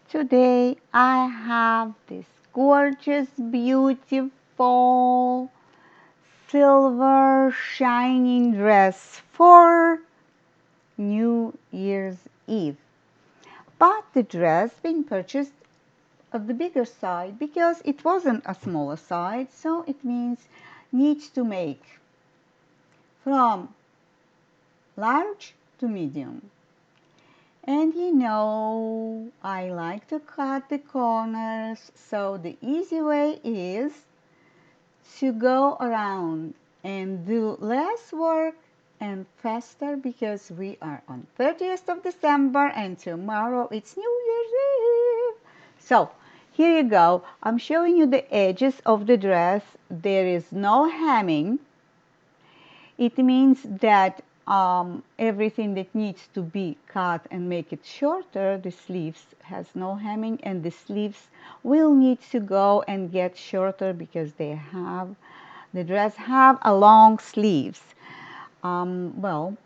Today I have this gorgeous, beautiful, silver shining dress for New Year's Eve. But the dress been purchased of the bigger side because it wasn't a smaller side, so it means needs to make from large to medium. And I like to cut the corners, so the easy way is to go around and do less work and faster because we are on 30th of December and tomorrow it's New Year's Eve. So here you go. I'm showing you the edges of the dress. There is no hemming. It means that everything that needs to be cut and make it shorter, the sleeves has no hemming, and the sleeves will need to go and get shorter because the dress have a long sleeves. Well,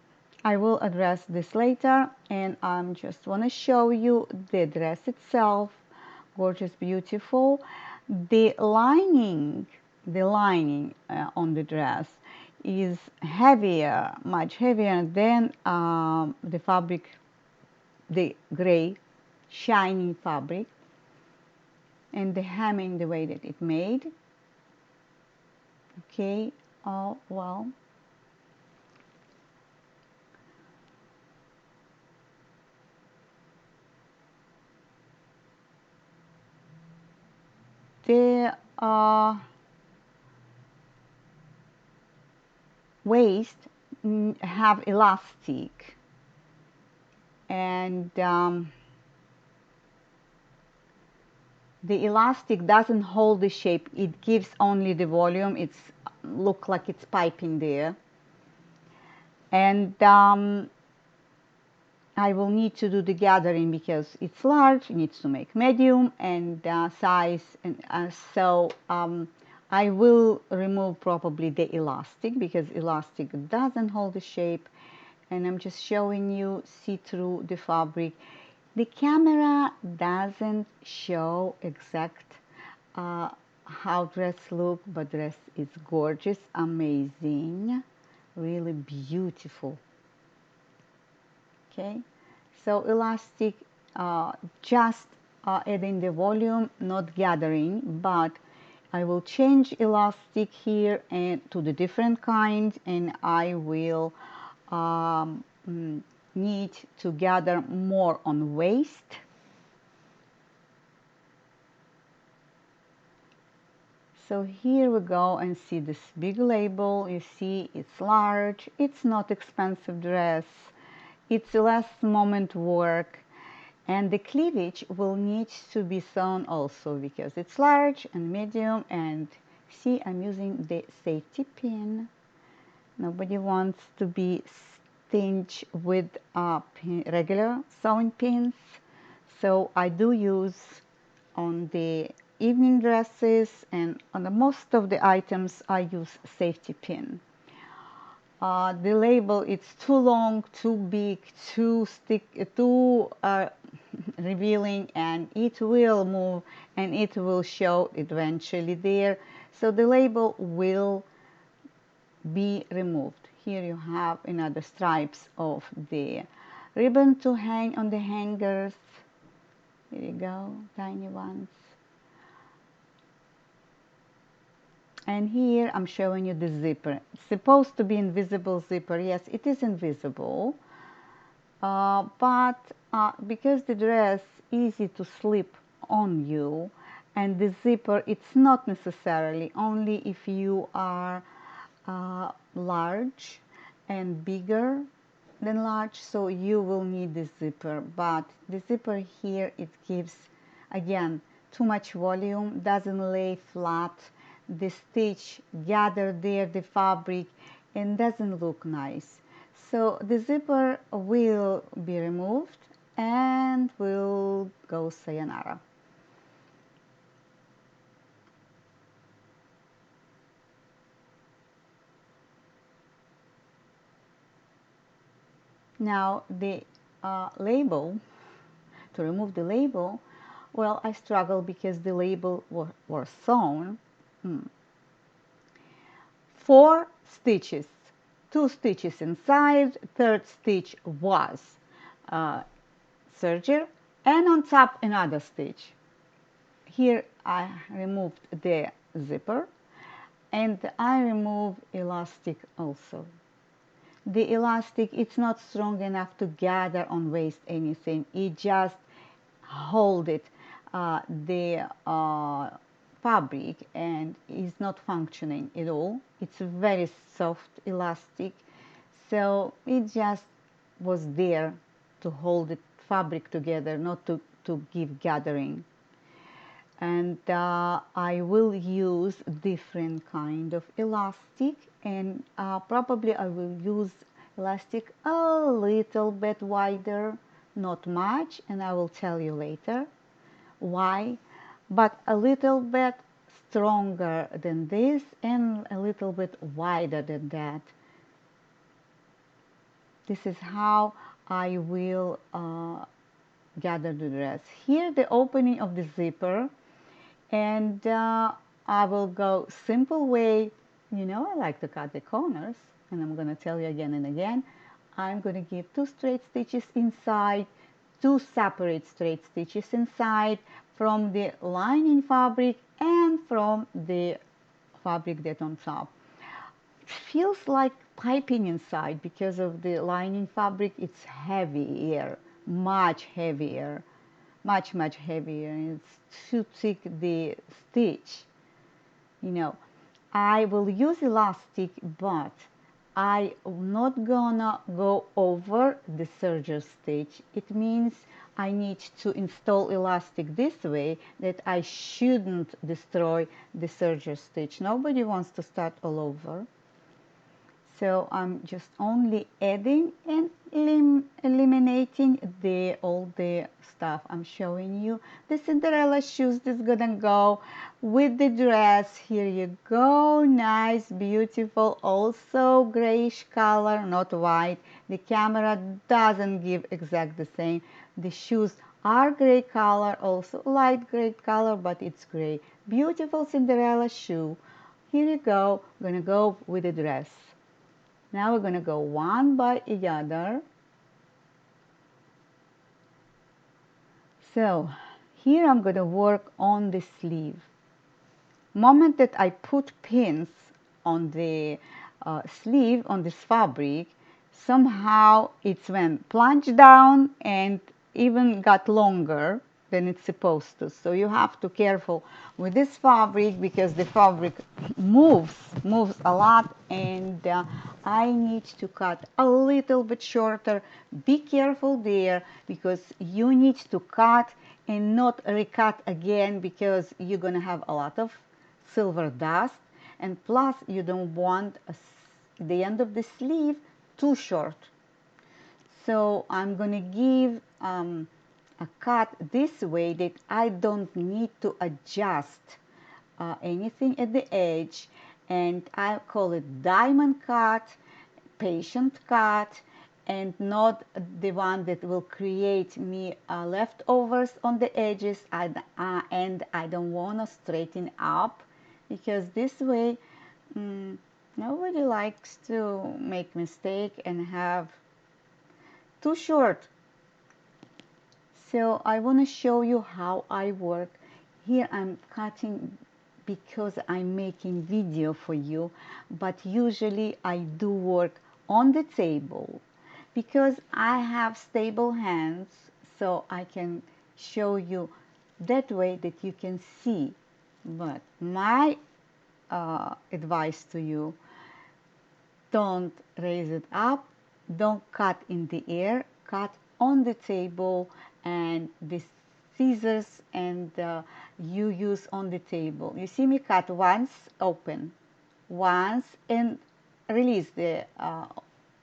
I will address this later, and I just want to show you the dress itself. Gorgeous, beautiful. The lining on the dress is heavier, much heavier than the fabric, the gray, shiny fabric, and the hemming the way that it made. Okay, oh well. The waist have elastic, and the elastic doesn't hold the shape, it gives only the volume. It's look like it's piping there, and I will need to do the gathering because it's large, it needs to make medium and size, and I will remove probably the elastic because elastic doesn't hold the shape, and I'm just showing you see through the fabric. The camera doesn't show exact how dress look, but dress is gorgeous, amazing, really beautiful. Okay, so elastic, just adding the volume, not gathering, but I will change elastic here and to the different kind, and I will um, need to gather more on waist. So here we go and see this big label. You see it's large, it's not expensive dress, it's less moment work, and the cleavage will need to be sewn also because it's large and medium. And see, I'm using the safety pin. Nobody wants to be stitched with regular sewing pins, so I do use on the evening dresses, and on the most of the items I use safety pin. The label, it's too long, too big, too revealing, and it will move and it will show eventually there. So the label will be removed. Here you have another stripes of the ribbon to hang on the hangers. Here you go, tiny ones. And here I'm showing you the zipper. It's supposed to be invisible zipper. Yes, it is invisible, but because the dress easy to slip on you, and the zipper, it's not necessarily, only if you are large and bigger than large, so you will need the zipper. But the zipper here, it gives again too much volume, doesn't lay flat, the stitch gather there the fabric and doesn't look nice. So the zipper will be removed and will go sayonara. Now the label, to remove the label, Well, I struggle because the label was sewn. 4 stitches, 2 stitches inside, third stitch was serger, and on top another stitch. Here I removed the zipper and I remove elastic also. The elastic, it's not strong enough to gather on waist anything. It just hold it, the fabric, and is not functioning at all. It's very soft elastic, so it just was there to hold the fabric together, not to give gathering. And I will use different kind of elastic, and probably I will use elastic a little bit wider, not much, and I will tell you later why, but a little bit stronger than this and a little bit wider than that. This is how I will gather the dress. Here the opening of the zipper, and I will go simple way. You know, I like to cut the corners, and I'm going to tell you again and again. I'm going to give 2 straight stitches inside, 2 separate straight stitches inside from the lining fabric and from the fabric that on top. It feels like piping inside because of the lining fabric. It's heavier, much heavier, much heavier. It's too thick, the stitch. You know, I will use elastic, but I'm not gonna go over the serger stitch. It means I need to install elastic this way that I shouldn't destroy the serger stitch. Nobody wants to start all over. So I'm just only adding and eliminating all the stuff I'm showing you. The Cinderella shoes is gonna go with the dress. Here you go, nice, beautiful, also grayish color, not white. The camera doesn't give exact the same. The shoes are gray color, also light gray color, but it's gray. Beautiful Cinderella shoe. Here you go, gonna go with the dress. Now we're going to go one by the other. So here I'm going to work on the sleeve. Moment that I put pins on the sleeve, on this fabric, somehow it's went plunged down and even got longer than it's supposed to. So you have to be careful with this fabric because the fabric moves a lot, and I need to cut a little bit shorter. Be careful there because you need to cut and not recut again because you're going to have a lot of silver dust, and plus you don't want the end of the sleeve too short. So I'm going to give a cut this way that I don't need to adjust anything at the edge, and I call it diamond cut, patient cut, and not the one that will create me leftovers on the edges, and I don't want to straighten up because this way nobody likes to make mistake and have too short. So I want to show you how I work. Here I'm cutting because I'm making video for you, but usually I do work on the table because I have stable hands, so I can show you that way that you can see. But my advice to you, don't raise it up, don't cut in the air, cut on the table, and the scissors and you use on the table. You see me cut once, open, once, and release the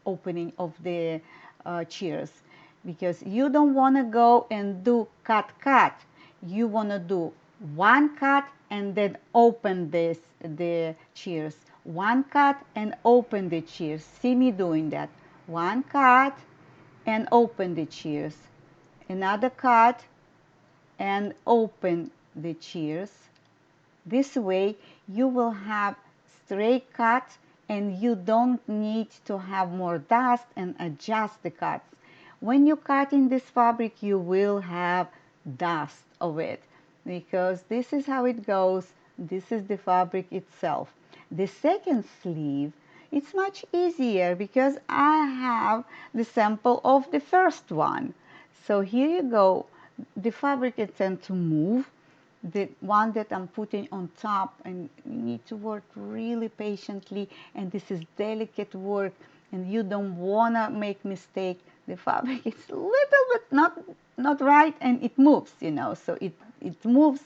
opening of the cheers, because you don't want to go and do cut. You want to do one cut and then open the cheers, one cut and open the cheers. See me doing that. One cut and open the cheers, another cut and open the shears. This way you will have straight cut and you don't need to have more dust and adjust the cuts. When you cut in this fabric, you will have dust of it because this is how it goes. This is the fabric itself. The second sleeve, it's much easier because I have the sample of the first one. So here you go. The fabric is tend to move, the one that I'm putting on top, and you need to work really patiently, and this is delicate work and you don't want to make mistake. The fabric is a little bit not right and it moves, so it moves.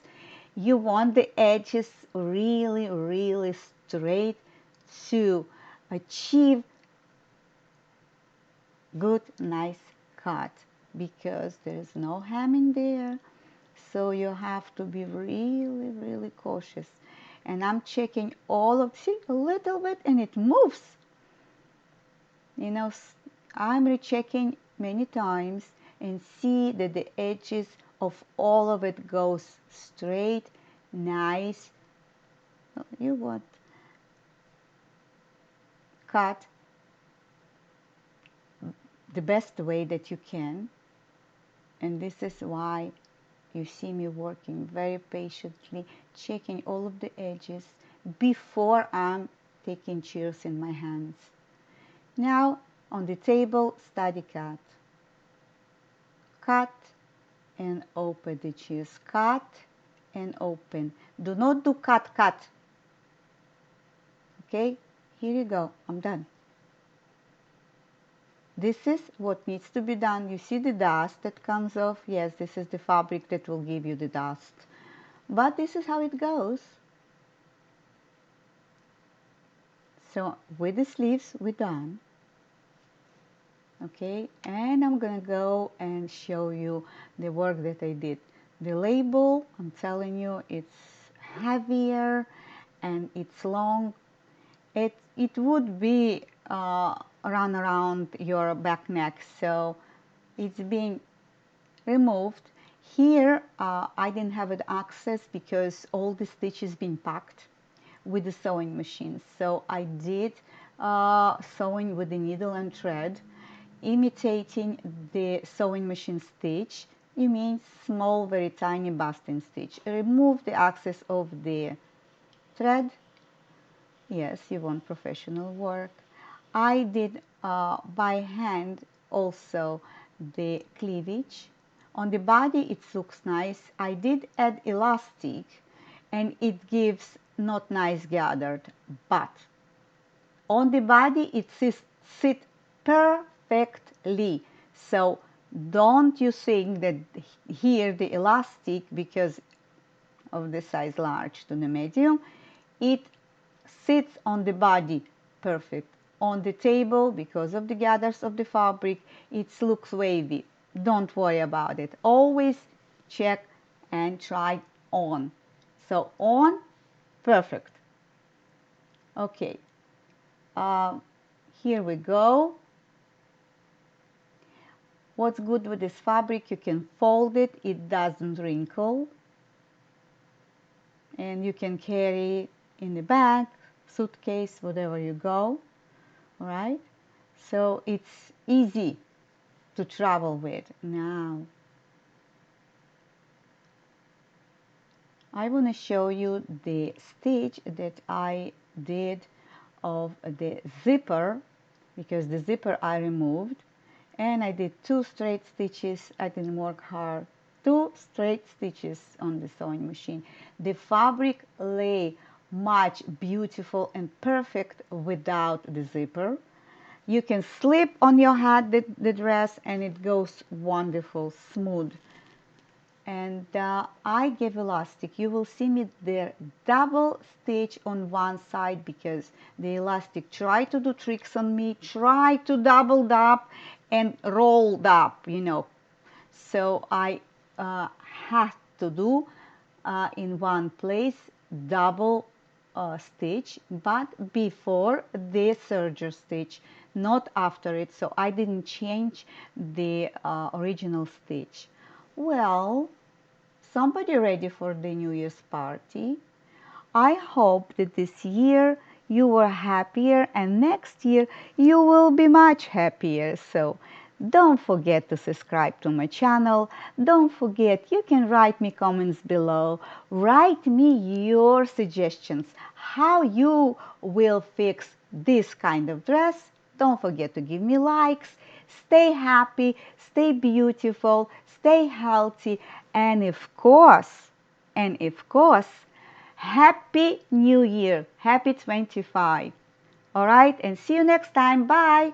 You want the edges really straight to achieve good nice cut because there is no hemming there. So you have to be really cautious. And I'm checking all of, see, a little bit and it moves. I'm rechecking many times and see that the edges of all of it goes straight, nice. You want cut the best way that you can. And this is why you see me working very patiently, checking all of the edges before I'm taking shears in my hands. Now on the table, study cut. Cut and open the shears. Cut and open. Do not do cut. Okay, here you go. I'm done. This is what needs to be done. You see the dust that comes off? Yes, this is the fabric that will give you the dust. But this is how it goes. So with the sleeves, we're done. Okay, and I'm gonna go and show you the work that I did. The label, I'm telling you, it's heavier and it's long. It would be run around your back neck, so it's being removed. Here I didn't have it access because all the stitches been packed with the sewing machine. So I did sewing with the needle and thread, imitating the sewing machine stitch. You mean small, very tiny basting stitch. Remove the excess of the thread. Yes, you want professional work. I did by hand also the cleavage. On the body it looks nice. I did add elastic and it gives not nice gathered, but on the body it sits perfectly. So don't you think that here the elastic, because of the size large to the medium, it sits on the body perfect. On the table, because of the gathers of the fabric, it looks wavy. Don't worry about it. Always check and try on. So on, perfect. Okay, here we go. What's good with this fabric, you can fold it, it doesn't wrinkle, and you can carry in the bag, suitcase, whatever you go. All right, so it's easy to travel with. Now I want to show you the stitch that I did of the zipper, because the zipper I removed, and I did 2 straight stitches. I didn't work hard. 2 straight stitches on the sewing machine. The fabric lay much beautiful and perfect without the zipper. You can slip on your head the dress and it goes wonderful, smooth. And I gave elastic. You will see me there double stitch on one side because the elastic tried to do tricks on me, try to doubled up and rolled up, So I had to do in one place double stitch, but before the serger stitch, not after it. So I didn't change the original stitch. Well, somebody ready for the New Year's party? I hope that this year you were happier and next year you will be much happier. So don't forget to subscribe to my channel. Don't forget you can write me comments below. Write me your suggestions how you will fix this kind of dress. Don't forget to give me likes. Stay happy, stay beautiful, stay healthy, and of course, Happy New Year. Happy 25. All right, and see you next time. Bye.